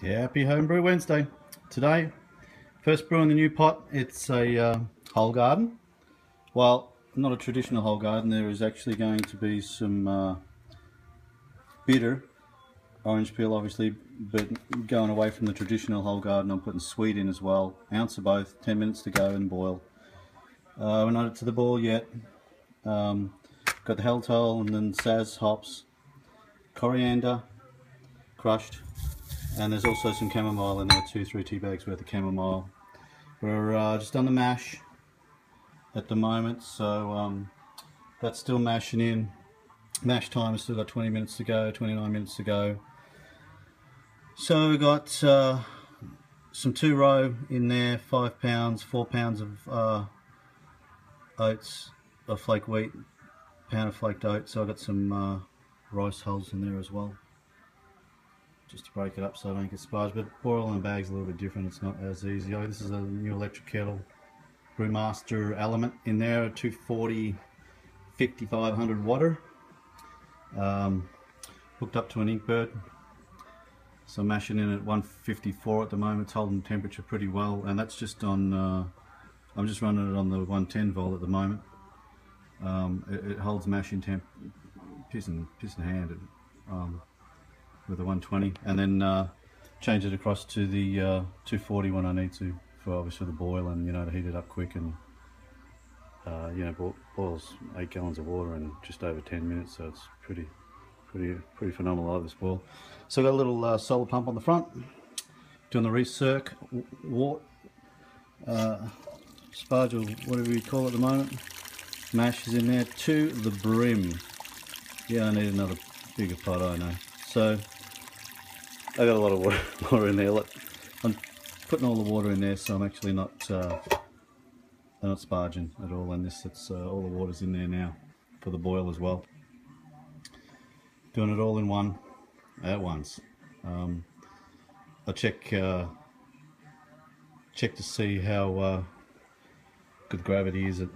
Happy Homebrew Wednesday. Today, first brew in the new pot. It's a hoegarden. Well, not a traditional hoegarden. There is actually going to be some bitter orange peel, obviously, but going away from the traditional hoegarden, I'm putting sweet in as well. Ounce of both, 10 minutes to go and boil. We're not to the boil yet. Got the Helltole and then Saz hops, coriander, crushed. And there's also some chamomile in there, 2-3 tea bags worth of chamomile. We're just on the mash at the moment, so that's still mashing in. Mash time has still got 20 minutes to go, 29 minutes to go. So we got some 2-row in there, 5 pounds, 4 pounds of oats, of flake wheat, pound of flaked oats. So I got some rice hulls in there as well, just to break it up so I don't get sparge. But boiling in bags is a little bit different, it's not as easy. Oh, this is a new electric kettle, Brewmaster Element in there, 240 5500 water, hooked up to an Inkbird. So I'm mashing in at 154 at the moment. It's holding temperature pretty well, and that's just on I'm just running it on the 110 volt at the moment. It holds mashing temp piss in hand with the 120, and then change it across to the 240 when I need to, for obviously the boil, and to heat it up quick, and boils 8 gallons of water in just over 10 minutes, so it's pretty phenomenal. I love this boil. So I've got a little solar pump on the front, doing the recirc, sparge, or whatever you call it at the moment. Mash is in there to the brim. Yeah, I need another bigger pot, I know. So I got a lot of water in there. I'm putting all the water in there, so I'm actually not sparging at all in this. It's all the water's in there now for the boil as well. Doing it all in one at once. I check to see how good gravity is at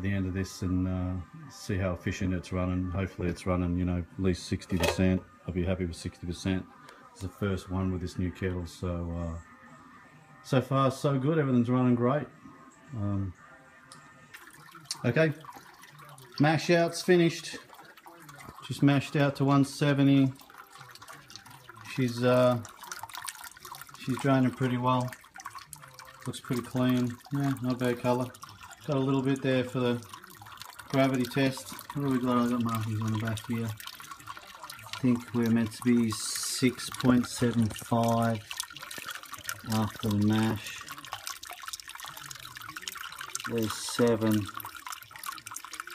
the end of this, and see how efficient it's running. Hopefully it's running, at least 60%. I'll be happy with 60%. It's the first one with this new kettle, so so far so good. Everything's running great. Okay, mash out's finished. Just mashed out to 170. She's draining pretty well. Looks pretty clean. Yeah, not bad colour. Got a little bit there for the gravity test. What have we got? I got markings on the back here. I think we're meant to be 6.75 after the mash. There's 7.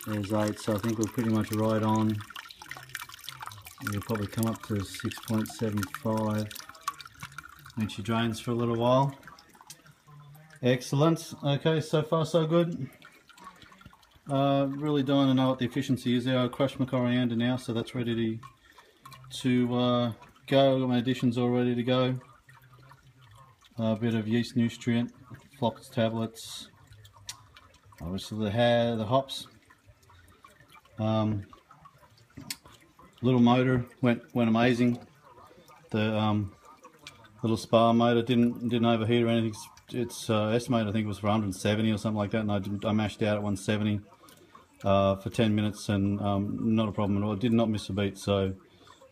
There's 8. So I think we're pretty much right on. We'll probably come up to 6.75 when she drains for a little while. Excellent. Okay, so far so good. Really dying to know what the efficiency is there. I crushed my coriander now, so that's ready to go. Got my additions all ready to go. A bit of yeast nutrient, flox tablets, obviously the hops. Little motor went amazing. The little spa motor didn't overheat or anything. It's estimated, I think it was for 170 or something like that, and I mashed out at 170 for 10 minutes, and not a problem at all. I did not miss a beat. So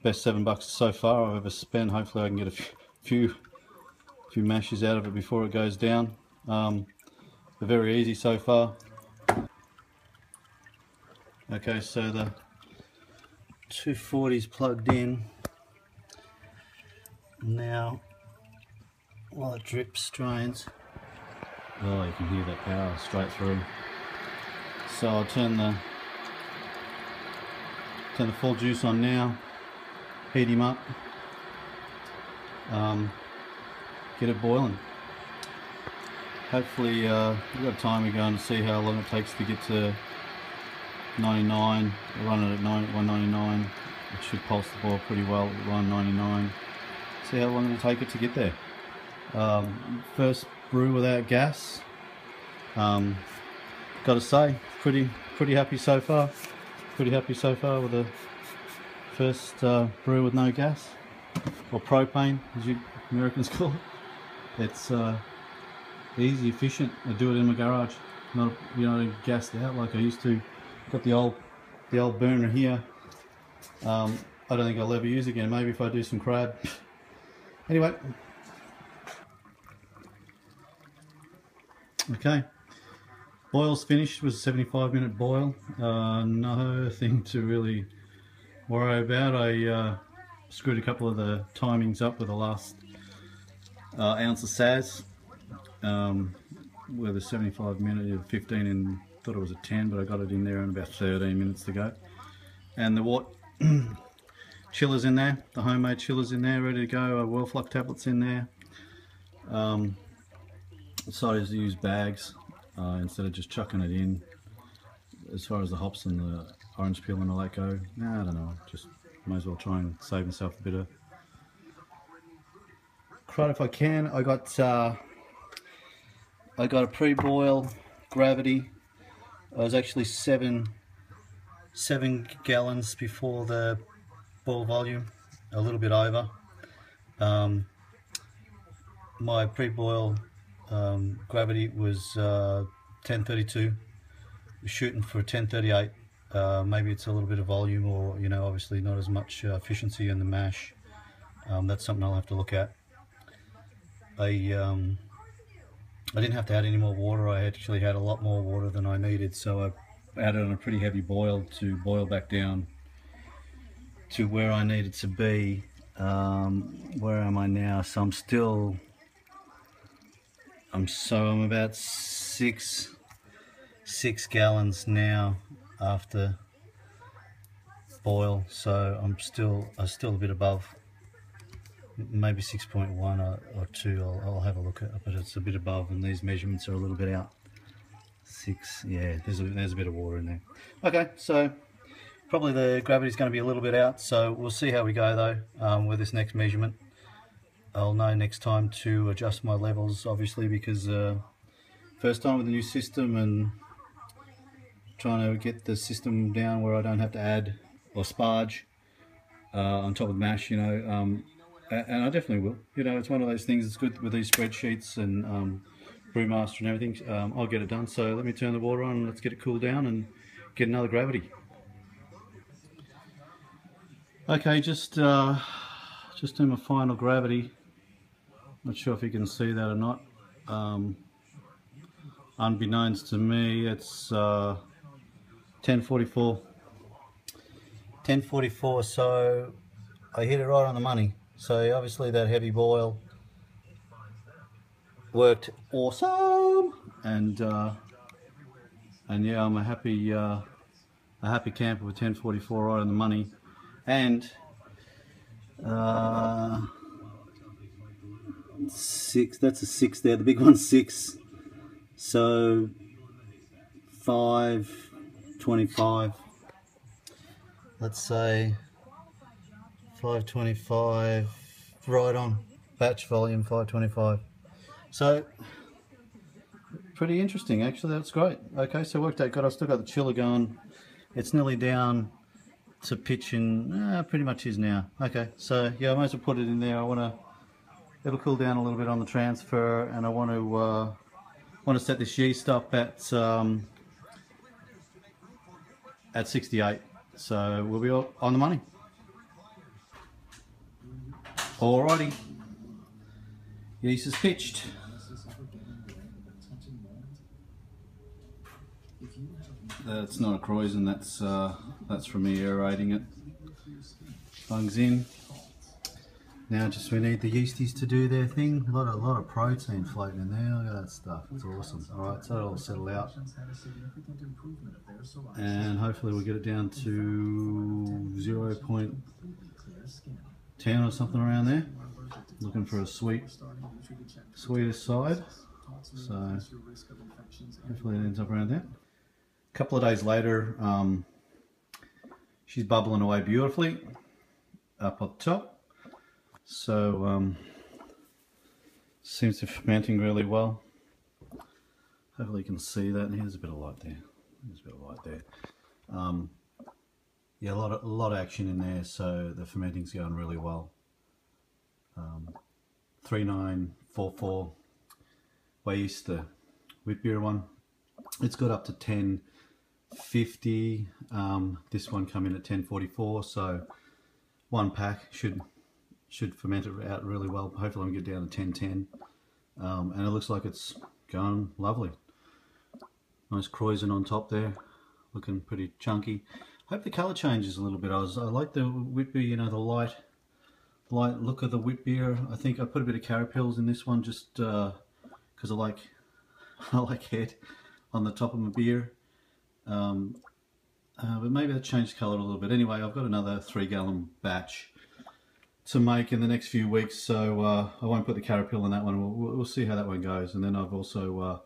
best $7 so far I've ever spent. Hopefully I can get a few mashes out of it before it goes down. They're very easy so far. Okay, so the 240's plugged in now. While it drips, drains. Oh, you can hear that power straight through. So I'll turn the full juice on now. Heat him up. Get it boiling. Hopefully, we've got a timer going to see how long it takes to get to 99. We'll run it at 199. It should pulse the boil pretty well at 199. See how long it'll take it to get there. First brew without gas. Got to say, pretty happy so far. Pretty happy so far with the first brew with no gas or propane, as you Americans call it. It's easy, efficient. I do it in my garage, not gassed out like I used to. Got the old burner here. I don't think I'll ever use it again. Maybe if I do some crab. Anyway, okay. Boil's finished. It was a 75-minute boil. Nothing to really worry about. I screwed a couple of the timings up with the last ounce of Saz. With a 75-minute, 15, and thought it was a 10, but I got it in there in about 13 minutes to go. And the chillers in there, the homemade chillers in there, ready to go. Wellflock tablets in there. Decided to use bags instead of just chucking it in. As far as the hops and the orange peel and all that go, nah, I don't know. Just might as well try and save myself a bit of crud if I can. I got a pre-boil gravity. I was actually seven gallons before the boil volume, a little bit over. My pre-boil gravity was 1032. We're shooting for 1038. Maybe it's a little bit of volume, or obviously not as much efficiency in the mash. That's something I'll have to look at. I didn't have to add any more water. I actually had a lot more water than I needed, so I added on a pretty heavy boil to boil back down to where I needed to be. Where am I now? So I'm about six gallons now after boil, so I'm still a bit above, maybe 6.1 or 2. I'll have a look at it, but it's a bit above, and these measurements are a little bit out. 6, yeah, there's a bit of water in there. Okay, so probably the gravity's going to be a little bit out, so we'll see how we go though with this next measurement. I'll know next time to adjust my levels, obviously, because first time with the new system and trying to get the system down where I don't have to add or sparge on top of the mash, and I definitely will. It's one of those things that's good with these spreadsheets and Brewmaster and everything. I'll get it done. So let me turn the water on and let's get it cooled down and get another gravity. Okay, just do my final gravity. Not sure if you can see that or not. Unbeknownst to me, it's 1044. 1044, so I hit it right on the money. So obviously that heavy boil worked awesome, and yeah, I'm a happy camper with 1044 right on the money. And 6, that's a 6 there, the big one's 6, so 525, let's say 525, right on, batch volume 525. So pretty interesting, actually. That's great. Okay, so worked out good. I've still got the chiller going. It's nearly down to pitch, and pretty much is now. Okay, so yeah, I might as well put it in there. It'll cool down a little bit on the transfer, and I want to set this yeast up at 68. So we'll be all on the money. Alrighty, yeast is pitched. That's not a Croydon, that's from me aerating it. Bungs in. Now we need the yeasties to do their thing. A lot of protein floating in there. Look at that stuff. It's awesome. Alright, so it'll settle out. And hopefully we'll get it down to 0.10 or something around there. Looking for a sweeter side. So hopefully it ends up around there. A couple of days later, she's bubbling away beautifully up on top. So seems to be fermenting really well. Hopefully you can see that. Here's a bit of light there. There's a bit of light there. Yeah, a lot of action in there. So the fermenting's going really well. 3944 way east, the wheat beer one. It's got up to 1050. This one come in at 1044, so one pack should ferment it out really well. Hopefully I can get down to 1010. And it looks like it's going lovely. Nice kreuzen on top there, looking pretty chunky. Hope the colour changes a little bit. I like the wheat beer, you know, the light look of the wheat beer. I think I put a bit of carapils in this one just because I like head on the top of my beer. But maybe that changed colour a little bit. Anyway, I've got another 3-gallon batch to make in the next few weeks, so I won't put the carapil in that one. We'll see how that one goes. And then I've also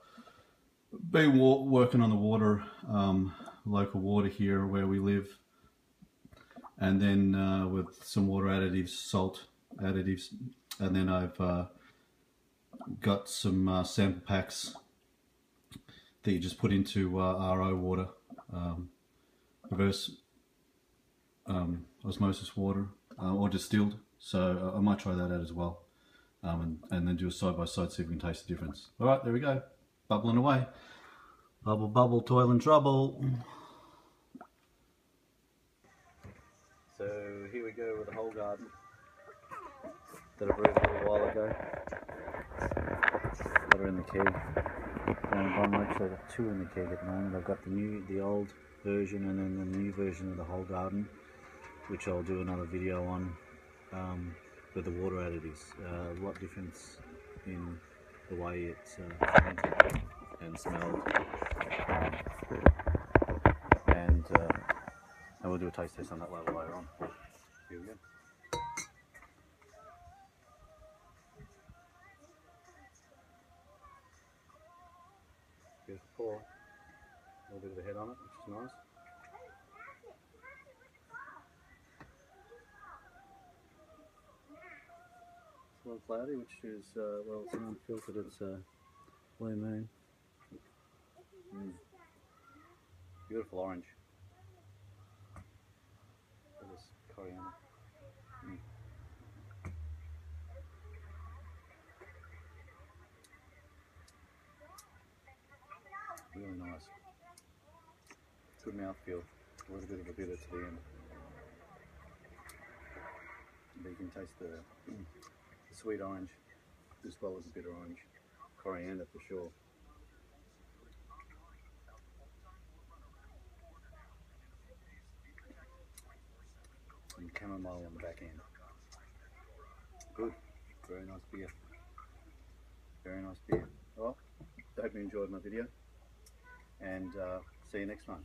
been working on the water, local water here where we live, and then with some water additives, salt additives, and then I've got some sample packs that you just put into RO water, reverse osmosis water, or distilled. So I might try that out as well, and then do a side-by-side, see if we can taste the difference. All right, there we go, bubbling away. Bubble, bubble, toil and trouble. So here we go with the hoegarden that I brewed a little while ago. Got her in the keg. One, actually, I've got 2 in the keg at the moment. I've got the old version and then the new version of the hoegarden, which I'll do another video on with the water additives. A lot difference in the way it's fermented and smelled. And we'll do a taste test on that level later on. Here we go. Beautiful pour. A little bit of a head on it, which is nice. It's a little cloudy, which is, well, it's unfiltered, it's BlueMoon. Beautiful orange. Look at this coriander. Really nice. Good mouthfeel. A little bit of a bitter to the end. But you can taste the sweet orange as well as the bitter orange. Coriander for sure. And chamomile on the back end. Good. Very nice beer. Very nice beer. Well, I hope you enjoyed my video, and see you next time.